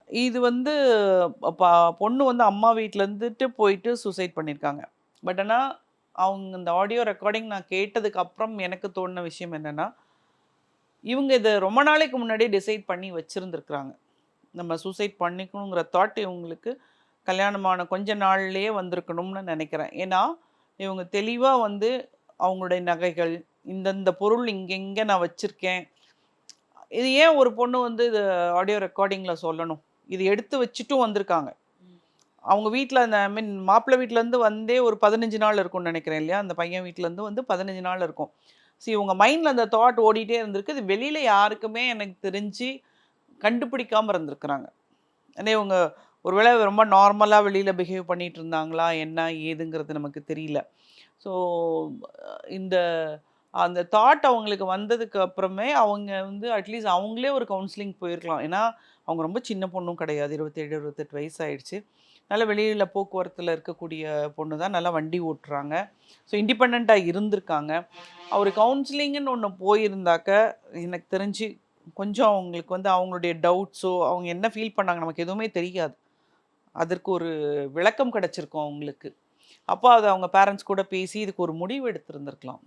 இது வந்து ப பொண்ணு வந்து அம்மா வீட்ல இருந்துட்டு போயிட்டு சூசைட் பண்ணியிருக்காங்க. பட் ஆனா, அவங்க இந்த ஆடியோ ரெக்கார்டிங் நான் கேட்டதுக்கு அப்புறம் எனக்கு தோணுன விஷயம் என்னன்னா, இவங்க இத ரொம்ப நாளைக்கு முன்னாடியே டிசைட் பண்ணி வச்சிருந்திருக்காங்க. நம்ம சூசைட் பண்ணிக்கணுங்கிற தாட் இவங்களுக்கு கல்யாணமான கொஞ்ச நாள்லயே வந்திருக்கணும்னு நெனைக்கிறேன். ஏன்னா, இவங்க தெளிவா வந்து அவங்களுடைய நகைகள், இந்தந்த பொருள் இங்க நான் வச்சிருக்கேன். இது ஏன் ஒரு பொண்ணு வந்து இத ஆடியோ ரெக்கார்டிங்ல சொல்லணும்? இது எடுத்து வச்சுட்டும் வந்திருக்காங்க. அவங்க வீட்ல அந்த ஐ மீன் மாப்பிள்ளை வீட்லருந்து வந்தே ஒரு 15 நாள் இருக்கும்னு நெனைக்கிறேன் இல்லையா? அந்த பையன் வீட்லருந்து வந்து 15 நாள் இருக்கும். இவங்க மைண்ட்ல அந்த தாட் ஓடிட்டே இருந்திருக்கு. இது வெளியில யாருக்குமே எனக்கு தெரிஞ்சு கண்டுபிடிக்காம இருந்திருக்கிறாங்க. ஏன்னா இவங்க ஒருவேளை ரொம்ப நார்மலா வெளியில பிஹேவ் பண்ணிட்டு இருந்தாங்களா? என்ன ஏதுங்கிறது நமக்கு தெரியல. ஸோ இந்த அந்த தாட் அவங்களுக்கு வந்ததுக்கு அப்புறமே அவங்க வந்து அட்லீஸ்ட் அவங்களே ஒரு கவுன்சிலிங் போயிருக்கலாம். ஏன்னா, அவங்க ரொம்ப சின்ன பொண்ணும் கிடையாது. 27, 28 வயசு ஆயிடுச்சு. நல்ல வெளியில போக்குவரத்துல இருக்கக்கூடிய பொண்ணு தான். நல்லா வண்டி ஓட்டுறாங்க. ஸோ இண்டிபெண்டன்ட்டா இருந்திருக்காங்க. ஒரு கவுன்சிலிங்ன்னு ஒண்ணு போயிருந்தாக்க, எனக்கு தெரிஞ்சு கொஞ்சம் அவங்களுக்கு வந்து அவங்களுடைய டவுட்ஸோ, அவங்க என்ன ஃபீல் பண்ணாங்க நமக்கு எதுவுமே தெரியாது. அதற்கு ஒரு விளக்கம் கிடைச்சிருக்கும் அவங்களுக்கு. அப்போ அத அவங்க பேரண்ட்ஸ் கூட பேசி இதுக்கு ஒரு முடிவு எடுத்திருந்திருக்கலாம்.